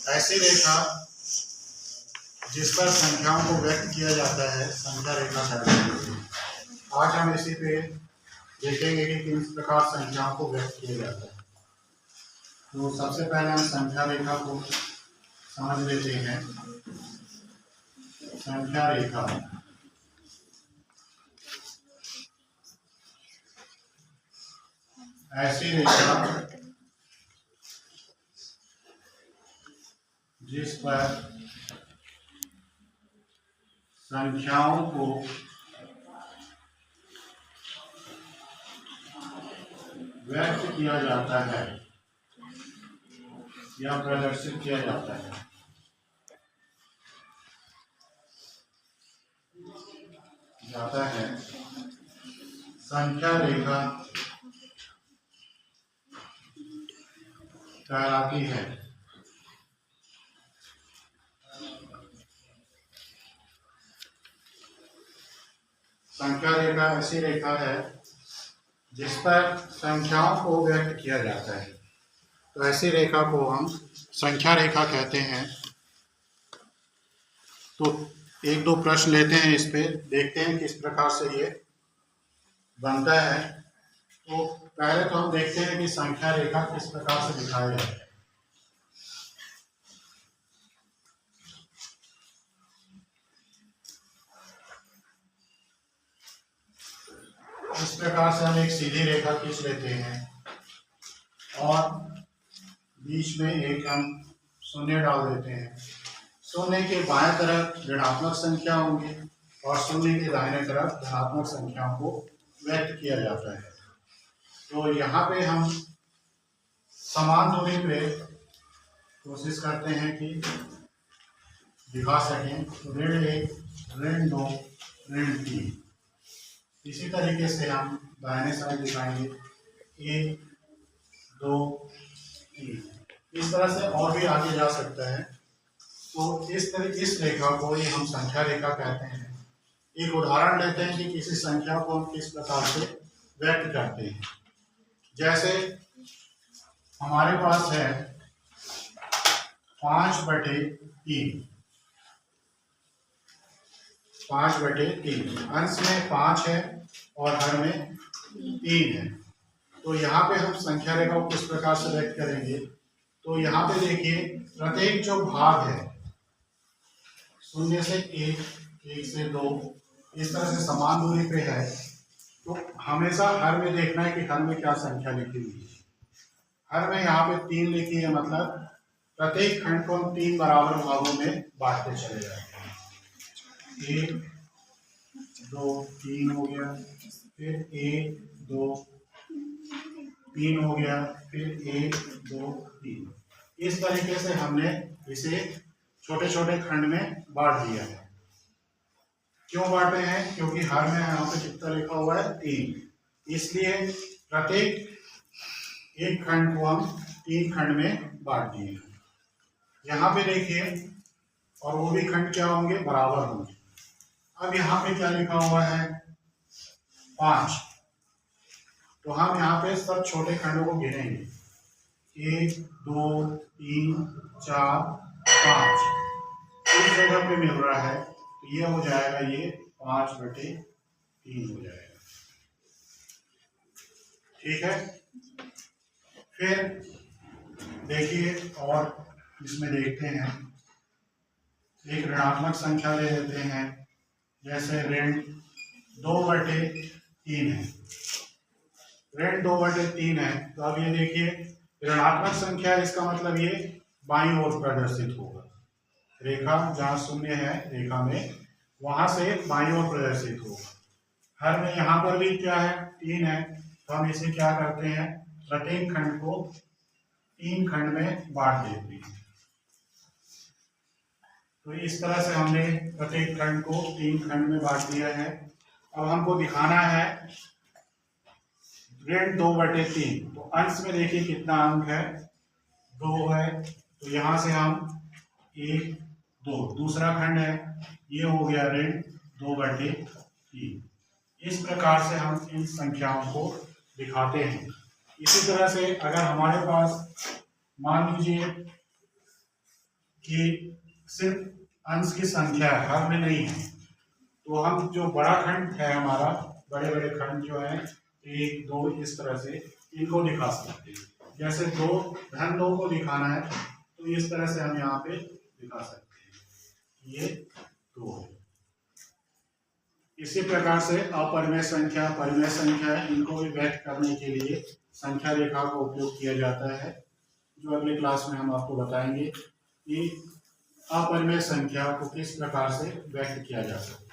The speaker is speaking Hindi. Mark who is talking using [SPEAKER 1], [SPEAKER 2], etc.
[SPEAKER 1] ऐसी रेखा जिस पर संख्याओं को व्यक्त किया जाता है संख्या रेखा कहलाती है। आज हम इसी पे देखेंगे कि किस प्रकार संख्याओं को व्यक्त किया जाता है। तो सबसे पहले हम संख्या रेखा को समझ लेते हैं। संख्या रेखा ऐसी रेखा जिस पर संख्याओं को व्यक्त किया जाता है या प्रदर्शित किया जाता है। संख्या रेखा कहलाती है। संख्या रेखा ऐसी रेखा है जिस पर संख्याओं को व्यक्त किया जाता है। तो ऐसी रेखा को हम संख्या रेखा कहते हैं। तो एक दो प्रश्न लेते हैं, इस पे देखते हैं किस प्रकार से ये बनता है। तो पहले तो हम देखते हैं कि संख्या रेखा किस प्रकार से दिखाया जाता है। इस प्रकार से हम एक सीधी रेखा खींच लेते हैं और बीच में एक हम शून्य डाल देते हैं। शून्य के बाएं तरफ ऋणात्मक संख्या होंगी और शून्य के दाहिने तरफ धनात्मक संख्याओं को व्यक्त किया जाता है। तो यहाँ पे हम समान दूरी पे कोशिश करते हैं कि दिखा सकें। ऋण 1, ऋण 2, ऋण 3। इसी तरीके से हम दाहिने साइड दिखाएंगे 1, 2, 3। इस तरह से और भी आगे जा सकता है। तो इस रेखा को ही हम संख्या रेखा कहते हैं। एक उदाहरण लेते हैं कि किसी संख्या को हम किस प्रकार से व्यक्त करते हैं। जैसे हमारे पास है 5/3। 5/3 अंश में 5 है और हर में 3 है। तो यहाँ पे हम संख्या रेखा को किस प्रकार से व्यक्त करेंगे। तो यहाँ पे देखिए, प्रत्येक जो भाग है 0 से 1, 1 से 2, इस तरह से समान दूरी पे है। तो हमेशा हर में देखना है कि हर में क्या संख्या लिखी हुई है। हर में यहाँ पे 3 लिखी है, मतलब प्रत्येक खंड को हम 3 बराबर भागों में बांटते चले जाएंगे। 1, 2, 3 हो गया, फिर 1, 2, 3 हो गया, फिर 1, 2, 3। इस तरीके से हमने इसे छोटे छोटे खंड में बांट दिया है। क्यों बांटे हैं? क्योंकि हर में यहाँ पे कितना लिखा हुआ है 3, इसलिए प्रत्येक एक खंड को हम 3 खंड में बांट दिए। यहाँ पे देखिए, और वो भी खंड क्या होंगे, बराबर होंगे। अब यहाँ पे क्या लिखा हुआ है 5। तो हम यहाँ पे सब छोटे खंडों को गिनेंगे। 1, 2, 3, 4, 5 इस जगह पे मिल रहा है, तो ये हो जाएगा, ये 5/3 हो जाएगा। ठीक है। फिर देखिए, और इसमें देखते हैं, एक ऋणात्मक संख्या ले लेते हैं। जैसे ऋण 2/3 है। ऋण 2/3 है, तो अब ये देखिए ऋणात्मक संख्या, इसका मतलब ये बाईं ओर प्रदर्शित होगा। रेखा जहाँ शून्य है रेखा में, वहां से बाईं ओर प्रदर्शित होगा। हर में यहाँ पर भी क्या है 3 है, तो हम इसे क्या करते हैं, प्रत्येक खंड को 3 खंड में बांट देते हैं। तो इस तरह से हमने प्रत्येक खंड को 3 खंड में बांट दिया है। अब हमको दिखाना है ऋण 2/3। तो अंश में देखिए कितना अंक है, 2 है। तो यहाँ से हम 1, 2, दूसरा खंड है, ये हो गया ऋण 2/3। इस प्रकार से हम इन संख्याओं को दिखाते हैं। इसी तरह से अगर हमारे पास मान लीजिए कि सिर्फ अंश की संख्या है, हर में नहीं है। तो हम जो बड़ा खंड है हमारा, बड़े बड़े खंड जो है 1 2 इस तरह से इनको दिखा सकते हैं। जैसे 2 धन 2 को दिखाना है तो इस तरह से हम यहाँ पे दिखा सकते हैं, ये 2 है। इसी प्रकार से अपरिमेय संख्या, परिमेय संख्या, इनको भी व्यक्त करने के लिए संख्या रेखा का उपयोग किया जाता है, जो अगले क्लास में हम आपको बताएंगे कि अपरिमेय संख्या को किस प्रकार से व्यक्त किया जा सकता है।